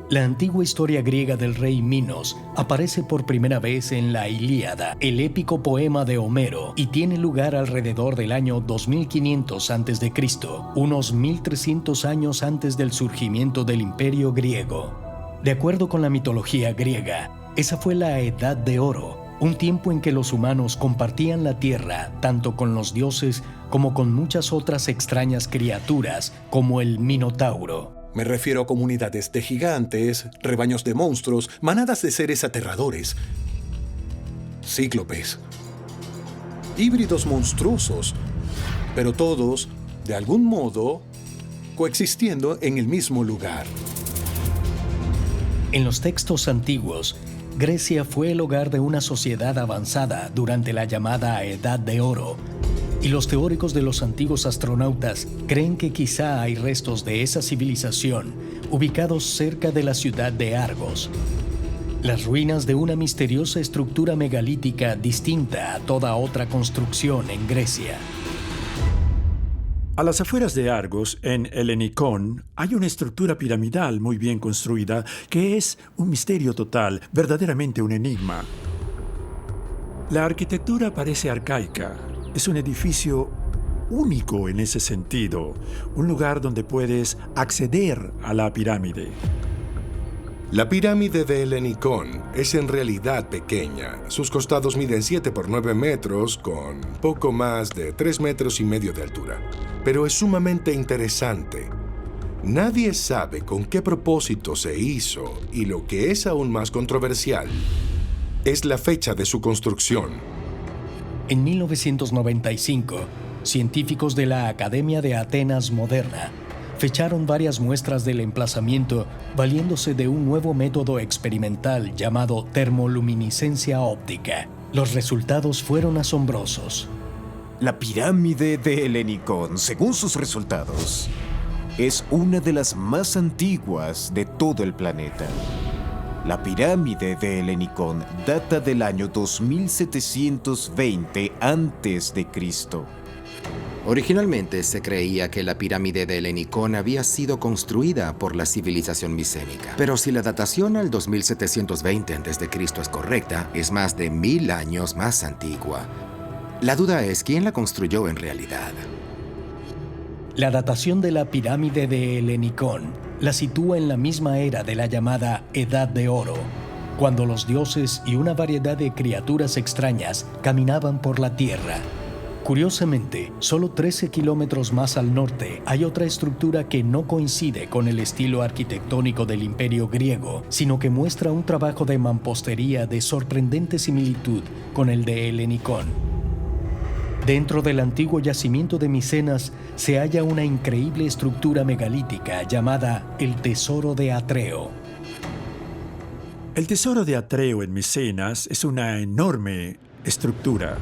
La antigua historia griega del rey Minos aparece por primera vez en la Ilíada, el épico poema de Homero, y tiene lugar alrededor del año 2500 a.C., unos 1300 años antes del surgimiento del Imperio griego. De acuerdo con la mitología griega, esa fue la Edad de Oro, un tiempo en que los humanos compartían la tierra tanto con los dioses como con muchas otras extrañas criaturas, como el Minotauro. Me refiero a comunidades de gigantes, rebaños de monstruos, manadas de seres aterradores, cíclopes, híbridos monstruosos, pero todos, de algún modo, coexistiendo en el mismo lugar. En los textos antiguos, Grecia fue el hogar de una sociedad avanzada durante la llamada Edad de Oro, y los teóricos de los antiguos astronautas creen que quizá hay restos de esa civilización ubicados cerca de la ciudad de Argos, las ruinas de una misteriosa estructura megalítica distinta a toda otra construcción en Grecia. A las afueras de Argos, en Helenicón, hay una estructura piramidal muy bien construida que es un misterio total, verdaderamente un enigma. La arquitectura parece arcaica. Es un edificio único en ese sentido, un lugar donde puedes acceder a la pirámide. La pirámide de Helenicón es en realidad pequeña. Sus costados miden 7 por 9 metros, con poco más de 3,5 metros de altura. Pero es sumamente interesante. Nadie sabe con qué propósito se hizo, y lo que es aún más controversial es la fecha de su construcción. En 1995, científicos de la Academia de Atenas Moderna fecharon varias muestras del emplazamiento valiéndose de un nuevo método experimental llamado termoluminiscencia óptica. Los resultados fueron asombrosos. La pirámide de Helenicón, según sus resultados, es una de las más antiguas de todo el planeta. La pirámide de Helenicón data del año 2720 a.C. Originalmente se creía que la pirámide de Helenicón había sido construida por la civilización micénica. Pero si la datación al 2720 a.C. es correcta, es más de 1000 años más antigua. La duda es quién la construyó en realidad. La datación de la pirámide de Helenicón la sitúa en la misma era de la llamada Edad de Oro, cuando los dioses y una variedad de criaturas extrañas caminaban por la tierra. Curiosamente, solo 13 kilómetros más al norte hay otra estructura que no coincide con el estilo arquitectónico del Imperio griego, sino que muestra un trabajo de mampostería de sorprendente similitud con el de Helenicón. Dentro del antiguo yacimiento de Micenas se halla una increíble estructura megalítica llamada el Tesoro de Atreo. El Tesoro de Atreo en Micenas es una enorme estructura,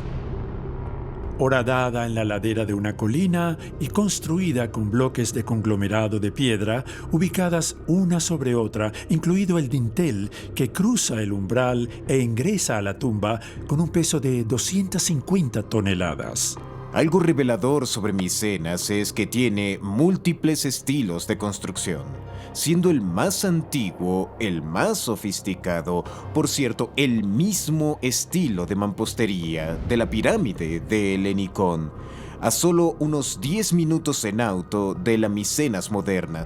horadada en la ladera de una colina y construida con bloques de conglomerado de piedra ubicadas una sobre otra, incluido el dintel que cruza el umbral e ingresa a la tumba con un peso de 250 toneladas. Algo revelador sobre Micenas es que tiene múltiples estilos de construcción, siendo el más antiguo, el más sofisticado, por cierto, el mismo estilo de mampostería de la pirámide de Helenicón, a solo unos 10 minutos en auto de la Micenas moderna.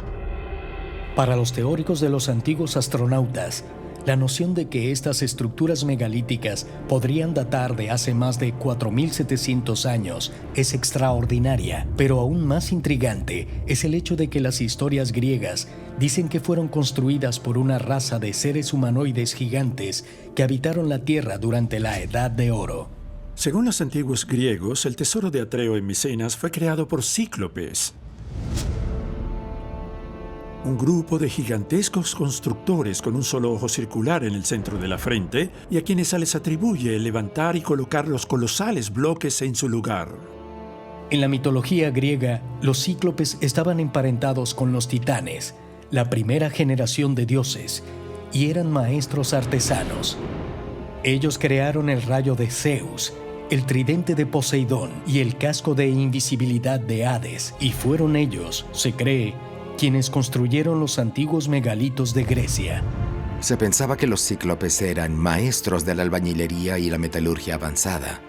Para los teóricos de los antiguos astronautas, la noción de que estas estructuras megalíticas podrían datar de hace más de 4700 años es extraordinaria, pero aún más intrigante es el hecho de que las historias griegas dicen que fueron construidas por una raza de seres humanoides gigantes que habitaron la Tierra durante la Edad de Oro. Según los antiguos griegos, el tesoro de Atreo en Micenas fue creado por cíclopes, un grupo de gigantescos constructores con un solo ojo circular en el centro de la frente y a quienes se les atribuye el levantar y colocar los colosales bloques en su lugar. En la mitología griega, los cíclopes estaban emparentados con los titanes, la primera generación de dioses, y eran maestros artesanos. Ellos crearon el rayo de Zeus, el tridente de Poseidón y el casco de invisibilidad de Hades, y fueron ellos, se cree, quienes construyeron los antiguos megalitos de Grecia. Se pensaba que los cíclopes eran maestros de la albañilería y la metalurgia avanzada,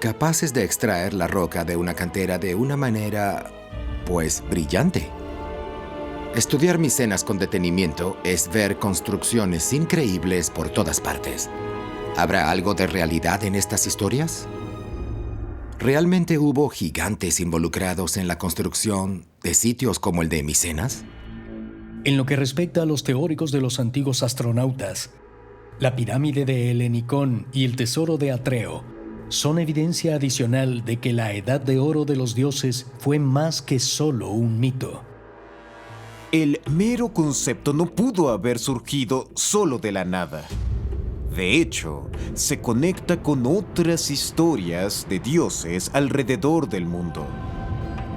capaces de extraer la roca de una cantera de una manera, pues, brillante. Estudiar Micenas con detenimiento es ver construcciones increíbles por todas partes. ¿Habrá algo de realidad en estas historias? ¿Realmente hubo gigantes involucrados en la construcción de sitios como el de Micenas? En lo que respecta a los teóricos de los antiguos astronautas, la pirámide de Helenicón y el tesoro de Atreo son evidencia adicional de que la edad de oro de los dioses fue más que solo un mito. El mero concepto no pudo haber surgido solo de la nada. De hecho, se conecta con otras historias de dioses alrededor del mundo.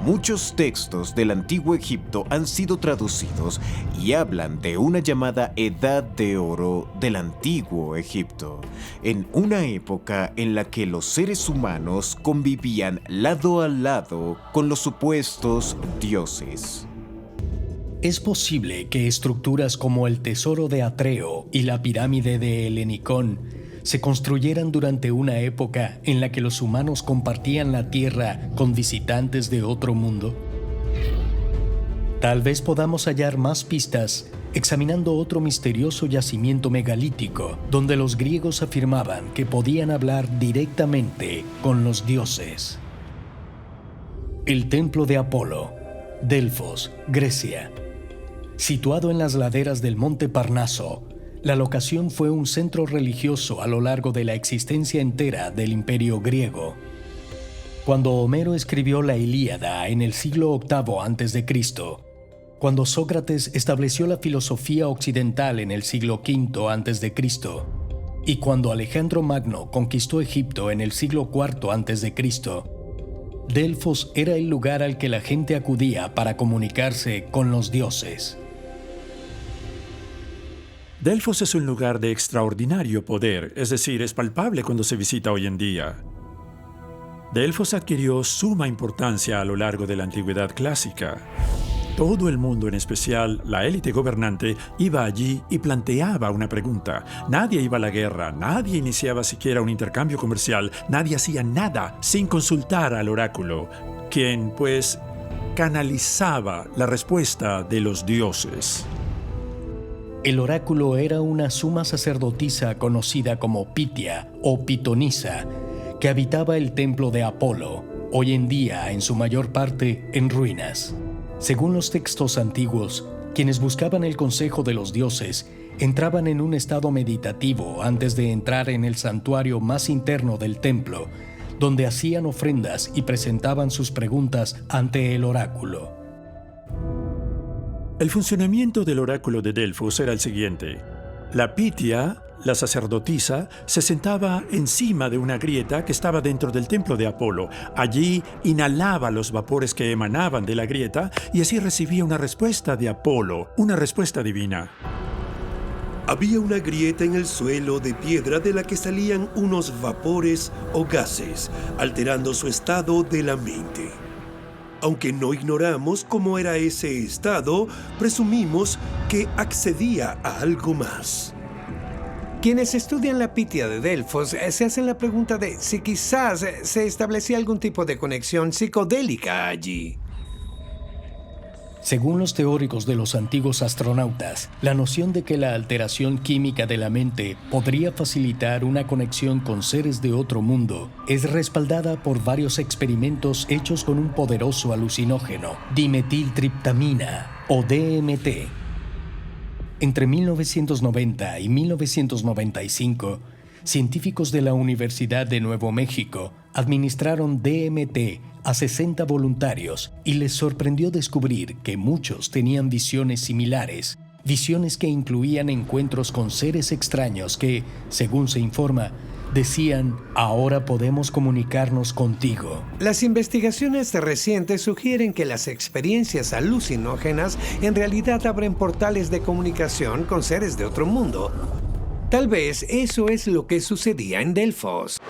Muchos textos del antiguo Egipto han sido traducidos y hablan de una llamada Edad de Oro del antiguo Egipto, en una época en la que los seres humanos convivían lado a lado con los supuestos dioses. Es posible que estructuras como el tesoro de Atreo y la pirámide de Helenicón se construyeran durante una época en la que los humanos compartían la tierra con visitantes de otro mundo. Tal vez podamos hallar más pistas examinando otro misterioso yacimiento megalítico donde los griegos afirmaban que podían hablar directamente con los dioses. El templo de Apolo, Delfos, Grecia. Situado en las laderas del monte Parnaso, la locación fue un centro religioso a lo largo de la existencia entera del Imperio griego. Cuando Homero escribió la Ilíada en el siglo VIII a.C., cuando Sócrates estableció la filosofía occidental en el siglo V a.C., y cuando Alejandro Magno conquistó Egipto en el siglo IV a.C., Delfos era el lugar al que la gente acudía para comunicarse con los dioses. Delfos es un lugar de extraordinario poder, es decir, es palpable cuando se visita hoy en día. Delfos adquirió suma importancia a lo largo de la antigüedad clásica. Todo el mundo, en especial la élite gobernante, iba allí y planteaba una pregunta. Nadie iba a la guerra, nadie iniciaba siquiera un intercambio comercial, nadie hacía nada sin consultar al oráculo, quien, pues, canalizaba la respuesta de los dioses. El oráculo era una suma sacerdotisa conocida como Pitia o Pitonisa, que habitaba el templo de Apolo, hoy en día en su mayor parte en ruinas. Según los textos antiguos, quienes buscaban el consejo de los dioses entraban en un estado meditativo antes de entrar en el santuario más interno del templo, donde hacían ofrendas y presentaban sus preguntas ante el oráculo. El funcionamiento del oráculo de Delfos era el siguiente. La Pitia, la sacerdotisa, se sentaba encima de una grieta que estaba dentro del templo de Apolo. Allí inhalaba los vapores que emanaban de la grieta y así recibía una respuesta de Apolo, una respuesta divina. Había una grieta en el suelo de piedra de la que salían unos vapores o gases, alterando su estado de la mente. Aunque no ignoramos cómo era ese estado, presumimos que accedía a algo más. Quienes estudian la Pitia de Delfos se hacen la pregunta de si quizás se establecía algún tipo de conexión psicodélica allí. Según los teóricos de los antiguos astronautas, la noción de que la alteración química de la mente podría facilitar una conexión con seres de otro mundo es respaldada por varios experimentos hechos con un poderoso alucinógeno, dimetiltriptamina o DMT. Entre 1990 y 1995, científicos de la Universidad de Nuevo México administraron DMT a 60 voluntarios y les sorprendió descubrir que muchos tenían visiones similares, visiones que incluían encuentros con seres extraños que, según se informa, decían: ahora podemos comunicarnos contigo. Las investigaciones recientes sugieren que las experiencias alucinógenas en realidad abren portales de comunicación con seres de otro mundo. Tal vez eso es lo que sucedía en Delfos.